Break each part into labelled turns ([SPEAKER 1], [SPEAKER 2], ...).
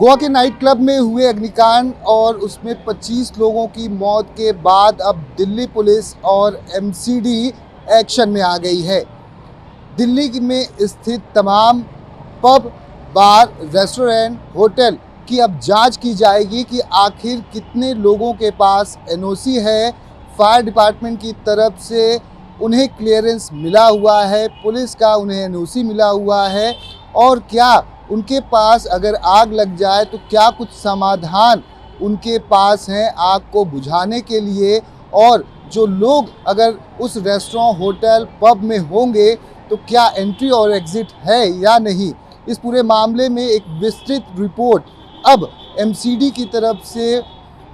[SPEAKER 1] गोवा के night club में हुए अग्निकांड और उसमें 25 लोगों की मौत के बाद अब दिल्ली पुलिस और एमसीडी एक्शन में आ गई है। दिल्ली में स्थित तमाम पब, बार, रेस्टोरेंट, होटल की अब जांच की जाएगी कि आखिर कितने लोगों के पास एनओसी है, फायर डिपार्टमेंट की तरफ से उन्हें क्लियरेंस मिला हुआ है, पुलिस का उन्हें एनओसी मिला हुआ है और क्या उनके पास अगर आग लग जाए तो क्या कुछ समाधान उनके पास हैं आग को बुझाने के लिए, और जो लोग अगर उस रेस्टोरेंट, होटल, पब में होंगे तो क्या एंट्री और एग्ज़िट है या नहीं। इस पूरे मामले में एक विस्तृत रिपोर्ट अब एमसीडी की तरफ से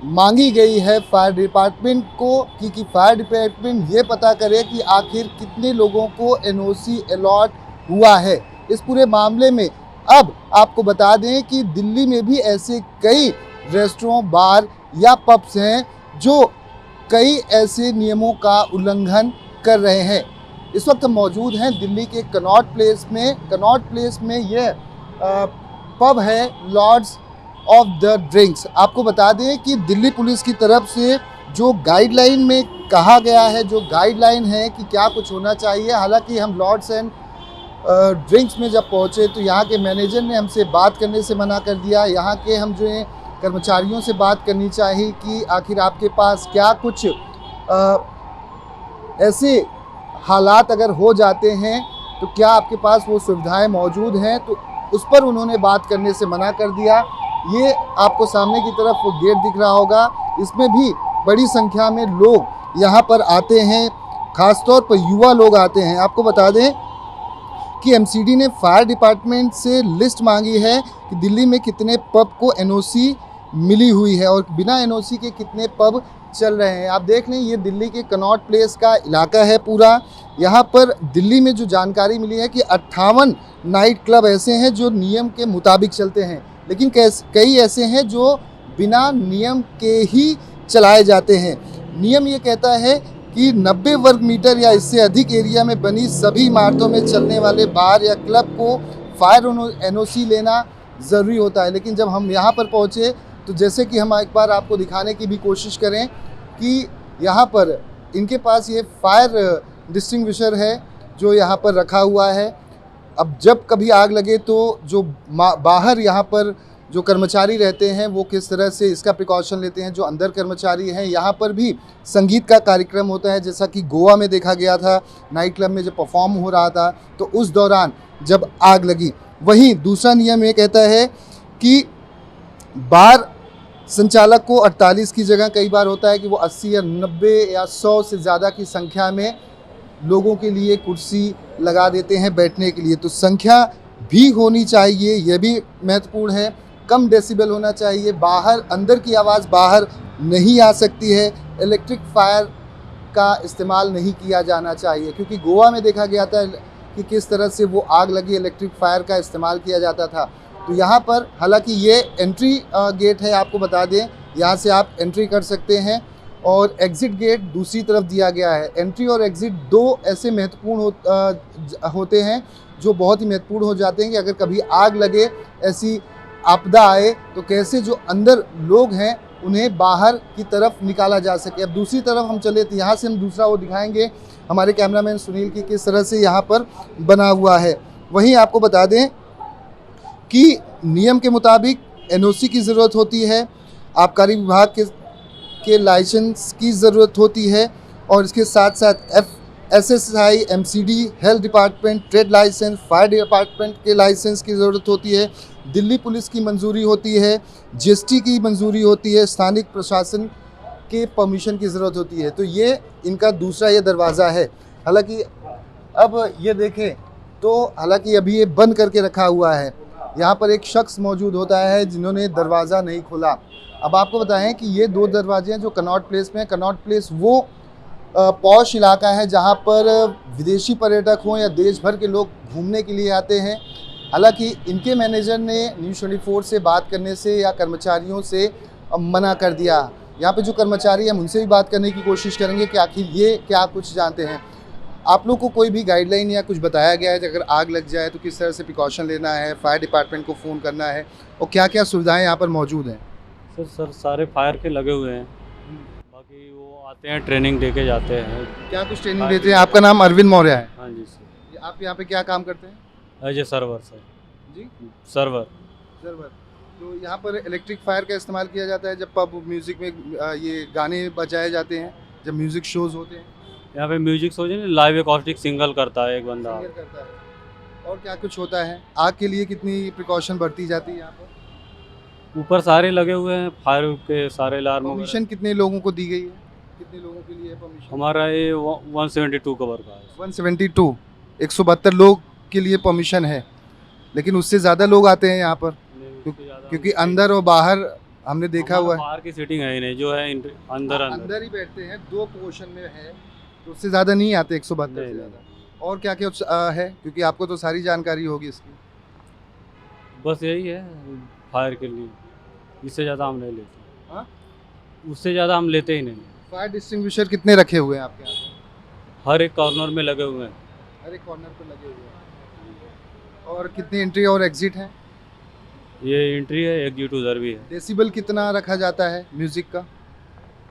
[SPEAKER 1] मांगी गई है फायर डिपार्टमेंट को कि फायर डिपार्टमेंट ये पता करे कि आखिर कितने लोगों को एनओसी अलॉट हुआ है। इस पूरे मामले में अब आपको बता दें कि दिल्ली में भी ऐसे कई रेस्टोरेंट, बार या पब्स हैं जो कई ऐसे नियमों का उल्लंघन कर रहे हैं। इस वक्त हम मौजूद हैं दिल्ली के कनॉट प्लेस में। कनॉट प्लेस में यह पब है लॉर्ड्स ऑफ द ड्रिंक्स। आपको बता दें कि दिल्ली पुलिस की तरफ से जो गाइडलाइन में कहा गया है, जो गाइडलाइन है कि क्या कुछ होना चाहिए, हालांकि हम लॉर्ड्स एंड ड्रिंक्स में जब पहुँचे तो यहाँ के मैनेजर ने हमसे बात करने से मना कर दिया। यहाँ के हम जो हैं कर्मचारियों से बात करनी चाहिए कि आखिर आपके पास क्या कुछ ऐसे हालात अगर हो जाते हैं तो क्या आपके पास वो सुविधाएं मौजूद हैं, तो उस पर उन्होंने बात करने से मना कर दिया। ये आपको सामने की तरफ वो गेट दिख रहा होगा, इसमें भी बड़ी संख्या में लोग यहाँ पर आते हैं, ख़ासतौर पर युवा लोग आते हैं। आपको बता दें कि एमसीडी ने फायर डिपार्टमेंट से लिस्ट मांगी है कि दिल्ली में कितने पब को एनओसी मिली हुई है और बिना एनओसी के कितने पब चल रहे हैं। आप देख लें, ये दिल्ली के कनॉट प्लेस का इलाका है पूरा। यहाँ पर दिल्ली में जो जानकारी मिली है कि 58 नाइट क्लब ऐसे हैं जो नियम के मुताबिक चलते हैं, लेकिन कई ऐसे हैं जो बिना नियम के ही चलाए जाते हैं। नियम ये कहता है कि 90 वर्ग मीटर या इससे अधिक एरिया में बनी सभी इमारतों में चलने वाले बार या क्लब को फायर एनओसी लेना ज़रूरी होता है। लेकिन जब हम यहाँ पर पहुँचे तो जैसे कि हम एक बार आपको दिखाने की भी कोशिश करें कि यहाँ पर इनके पास ये फायर डिस्टिंग्विशर है जो यहाँ पर रखा हुआ है। अब जब कभी आग लगे तो जो बाहर यहाँ पर जो कर्मचारी रहते हैं वो किस तरह से इसका प्रिकॉशन लेते हैं, जो अंदर कर्मचारी हैं। यहाँ पर भी संगीत का कार्यक्रम होता है, जैसा कि गोवा में देखा गया था नाइट क्लब में जब परफॉर्म हो रहा था तो उस दौरान जब आग लगी। वहीं दूसरा नियम ये कहता है कि बार संचालक को 48 की जगह कई बार होता है कि वो 80 या 90 या 100 से ज़्यादा की संख्या में लोगों के लिए कुर्सी लगा देते हैं बैठने के लिए। तो संख्या भी होनी चाहिए, यह भी महत्वपूर्ण है। कम डेसिबल होना चाहिए, बाहर अंदर की आवाज़ बाहर नहीं आ सकती है। इलेक्ट्रिक फायर का इस्तेमाल नहीं किया जाना चाहिए, क्योंकि गोवा में देखा गया था कि किस तरह से वो आग लगी, इलेक्ट्रिक फायर का इस्तेमाल किया जाता था। तो यहाँ पर हालांकि ये एंट्री गेट है, आपको बता दें यहाँ से आप एंट्री कर सकते हैं और एग्ज़िट गेट दूसरी तरफ दिया गया है। एंट्री और एग्ज़िट दो ऐसे महत्वपूर्ण होते हैं जो बहुत ही महत्वपूर्ण हो जाते हैं कि अगर कभी आग लगे, ऐसी आपदा आए तो कैसे जो अंदर लोग हैं उन्हें बाहर की तरफ निकाला जा सके। अब दूसरी तरफ हम चले तो यहाँ से हम दूसरा वो दिखाएंगे हमारे कैमरामैन सुनील की किस तरह से यहाँ पर बना हुआ है। वहीं आपको बता दें कि नियम के मुताबिक एनओसी की ज़रूरत होती है, आबकारी विभाग के लाइसेंस की ज़रूरत होती है और इसके साथ साथ SSI, MCD, health department, trade licence, fire department के लाइसेंस की ज़रूरत होती है, दिल्ली पुलिस की मंजूरी होती है, जीएसटी की मंजूरी होती है, स्थानिक प्रशासन के परमिशन की ज़रूरत होती है। तो ये इनका दूसरा ये दरवाज़ा है। हालांकि अब ये देखें तो हालांकि अभी ये बंद करके रखा हुआ है। यहाँ पर एक शख्स मौजूद होता है जिन्होंने दरवाज़ा नहीं खोला। अब आपको बताएं कि ये दो दरवाजे हैं जो कनॉट प्लेस में। कनॉट प्लेस वो पॉश इलाका है जहाँ पर विदेशी पर्यटक हों या देश भर के लोग घूमने के लिए आते हैं। हालांकि इनके मैनेजर ने न्यूज़ 24 से बात करने से या कर्मचारियों से मना कर दिया। यहाँ पे जो कर्मचारी हैं उनसे भी बात करने की कोशिश करेंगे कि आखिर ये क्या कुछ जानते हैं। आप लोग को कोई भी गाइडलाइन या कुछ बताया गया है कि अगर आग लग जाए तो किस तरह से प्रिकॉशन लेना है, फायर डिपार्टमेंट को फ़ोन करना है और क्या क्या सुविधाएं यहाँ पर मौजूद हैं?
[SPEAKER 2] सर सारे फायर के लगे हुए हैं। बाकी वो आते हैं, ट्रेनिंग दे के जाते हैं।
[SPEAKER 1] क्या कुछ ट्रेनिंग देते हैं? आपका नाम अरविंद मौर्य है,
[SPEAKER 2] हाँ जी सर।
[SPEAKER 1] आप यहाँ पे क्या काम करते हैं?
[SPEAKER 2] As a server sir.
[SPEAKER 1] जी,
[SPEAKER 2] सर्वर।
[SPEAKER 1] सर्वर। तो यहाँ पर इलेक्ट्रिक फायर का इस्तेमाल किया जाता है जब पब म्यूज़िक में ये गाने बजाए जाते हैं, जब म्यूज़िक शोज़ होते हैं,
[SPEAKER 2] यहाँ पे म्यूजिक हो जाए, लाइव एकॉस्टिक सिंगल करता है एक बंदा।
[SPEAKER 1] सिंगर करता है। और क्या कुछ होता है? आग के लिए कितनी प्रिकॉशन बरती जाती है यहाँ पर?
[SPEAKER 2] ऊपर सारे लगे हुए हैं फायर के सारे अलार्म।
[SPEAKER 1] परमिशन कितने लोगों को दी गई है? कितने लोगों के लिए है परमिशन?
[SPEAKER 2] हमारा ये 172 कवर का है।
[SPEAKER 1] 172, 172 लोग के लिए परमिशन है, लेकिन उससे ज़्यादा लोग आते हैं यहाँ पर क्योंकि अंदर और बाहर हमने देखा हुआ है।
[SPEAKER 2] बाहर की सीटिंग है ही नहीं, जो है अंदर
[SPEAKER 1] अंदर ही बैठते हैं, 2 पोर्शन में है, तो उससे ज़्यादा नहीं आते 172 से
[SPEAKER 2] नहीं,
[SPEAKER 1] ज़्यादा। और क्या क्या है, क्योंकि आपको तो सारी जानकारी होगी इसकी।
[SPEAKER 2] बस यही है फायर के लिए, इससे ज़्यादा हम नहीं लेते।
[SPEAKER 1] हाँ?
[SPEAKER 2] उससे ज़्यादा हम लेते ही नहीं।
[SPEAKER 1] फायर डिस्टिंग्विशर कितने रखे हुए हैं आपके यहाँ पे?
[SPEAKER 2] हर एक कॉर्नर में लगे हुए हैं।
[SPEAKER 1] हर एक कॉर्नर पर लगे हुए हैं। और कितनी एंट्री और एग्जिट हैं?
[SPEAKER 2] ये एंट्री है, एग्जिट उधर भी है।
[SPEAKER 1] डेसिबल कितना रखा जाता है म्यूज़िक का?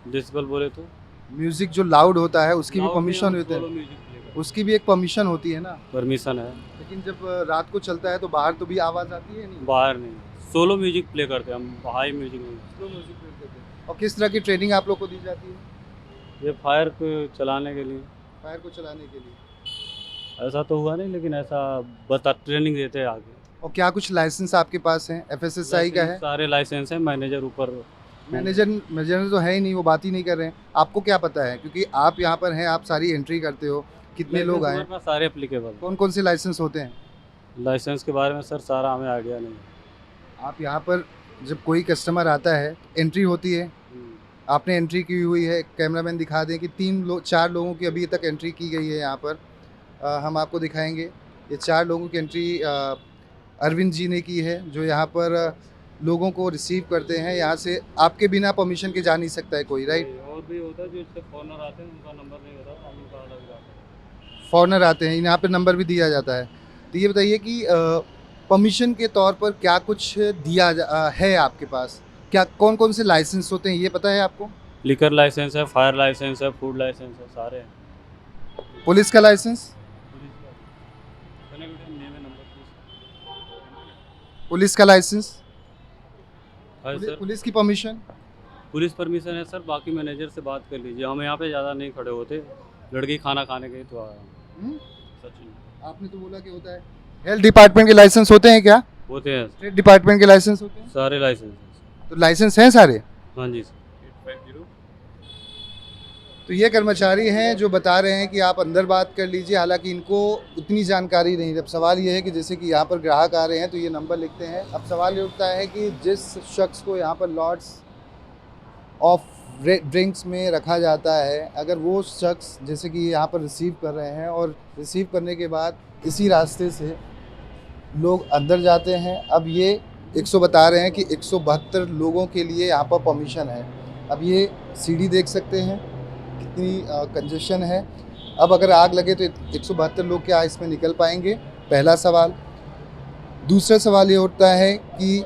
[SPEAKER 2] डेसिबल बोले तो
[SPEAKER 1] म्यूज़िक जो लाउड होता है उसकी भी
[SPEAKER 2] Loud
[SPEAKER 1] परमिशन
[SPEAKER 2] में हम
[SPEAKER 1] होती
[SPEAKER 2] solo
[SPEAKER 1] है,
[SPEAKER 2] music play करते
[SPEAKER 1] उसकी भी एक परमिशन होती है ना?
[SPEAKER 2] हैं। परमिशन है।
[SPEAKER 1] लेकिन जब रात को चलता है तो बाहर तो भी आवाज़ आती है नहीं?
[SPEAKER 2] बाहर नहीं, सोलो म्यूजिक प्ले करते हैं हम, हाई म्यूजिक नहीं।
[SPEAKER 1] स्लो म्यूजिक प्ले करते हैं। और किस तरह की ट्रेनिंग आप लोग को दी जाती है
[SPEAKER 2] ये फायर को चलाने के लिए।
[SPEAKER 1] फायर को चलाने के लिए?
[SPEAKER 2] ऐसा तो हुआ नहीं, लेकिन ऐसा बता ट्रेनिंग देते हैं आगे।
[SPEAKER 1] और क्या कुछ लाइसेंस आपके पास हैं? FSSAI का है?
[SPEAKER 2] सारे लाइसेंस हैं, मैनेजर ऊपर।
[SPEAKER 1] मैनेजर तो है ही नहीं, वो बात ही नहीं कर रहे हैं। आपको क्या पता है, क्योंकि आप यहाँ पर हैं, आप सारी एंट्री करते हो, कितने लोग आए,
[SPEAKER 2] हमारे पास सारे एप्लीकेबल।
[SPEAKER 1] कौन कौन से लाइसेंस होते हैं?
[SPEAKER 2] लाइसेंस के बारे में सर सारा हमें आइडिया नहीं है।
[SPEAKER 1] आप यहाँ पर जब कोई कस्टमर आता है, एंट्री होती है, आपने एंट्री की हुई है, कैमरामैन दिखा दें कि 4 लोगों की अभी तक एंट्री की गई है यहाँ पर। हम आपको दिखाएंगे, ये 4 लोगों की एंट्री अरविंद जी ने की है, जो यहाँ पर लोगों को रिसीव करते हैं। यहाँ से आपके बिना परमिशन के जा नहीं सकता है कोई, राइट?
[SPEAKER 2] और भी होता है जो इससे फॉरनर आते हैं, उनका नंबर नहीं होता, हम उनका अलग जाते हैं।
[SPEAKER 1] फॉरनर आते हैं, यहाँ पे नंबर भी दिया जाता है। तो ये बताइए कि परमिशन के तौर पर क्या कुछ है आपके पास? क्या कौन कौन से लाइसेंस होते हैं, ये पता है आपको?
[SPEAKER 2] लिकर लाइसेंस है, फायर लाइसेंस है, फूड लाइसेंस है, सारे हैं।
[SPEAKER 1] पुलिस का लाइसेंस? पुलिस का लाइसेंस?
[SPEAKER 2] सर
[SPEAKER 1] पुलिस की परमिशन?
[SPEAKER 2] पुलिस परमिशन है सर, बाकी मैनेजर से बात कर लीजिए, हम यहाँ पे ज़्यादा नहीं खड़े होते, लड़की खाना खाने के तो आया। सचिन
[SPEAKER 1] आपने तो बोला कि होता है। हेल्थ डिपार्टमेंट के लाइसेंस होते हैं क्या?
[SPEAKER 2] होते हैं,
[SPEAKER 1] स्टेट डिपार्टमेंट के लाइसेंस होते हैं?
[SPEAKER 2] सारे लाइसेंस हैं।
[SPEAKER 1] तो लाइसेंस हैं सारे?
[SPEAKER 2] हाँ जी सर।
[SPEAKER 1] तो ये कर्मचारी हैं जो बता रहे हैं कि आप अंदर बात कर लीजिए, हालांकि इनको उतनी जानकारी नहीं। अब सवाल ये है कि जैसे कि यहाँ पर ग्राहक आ रहे हैं तो ये नंबर लिखते हैं। अब सवाल ये उठता है कि जिस शख्स को यहाँ पर लॉट्स ऑफ ड्रिंक्स में रखा जाता है, अगर वो शख्स जैसे कि यहाँ पर रिसीव कर रहे हैं और रिसीव करने के बाद इसी रास्ते से लोग अंदर जाते हैं। अब ये 100 बता रहे हैं कि 172 लोगों के लिए यहाँ पर परमिशन है। अब ये सीढ़ी देख सकते हैं कितनी कंजेशन है। अब अगर आग लगे तो 172 लोग क्या इसमें निकल पाएंगे? पहला सवाल। दूसरा सवाल ये उठता है कि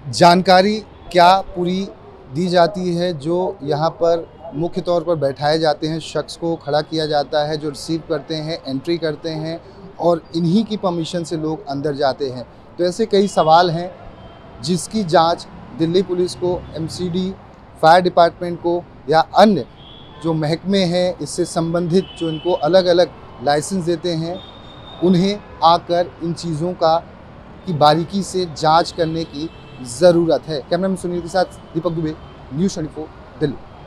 [SPEAKER 1] जानकारी क्या पूरी दी जाती है जो यहाँ पर मुख्य तौर पर बैठाए जाते हैं, शख्स को खड़ा किया जाता है जो रिसीव करते हैं, एंट्री करते हैं और इन्हीं की परमिशन से लोग अंदर जाते हैं। तो ऐसे कई सवाल हैं जिसकी जांच दिल्ली पुलिस को, MCD, फायर डिपार्टमेंट को या अन्य जो महकमे हैं इससे संबंधित जो इनको अलग अलग लाइसेंस देते हैं, उन्हें आकर इन चीज़ों की बारीकी से जांच करने की ज़रूरत है। कैमरामैन सुनील के साथ दीपक दुबे, न्यूज़ 24 दिल्ली।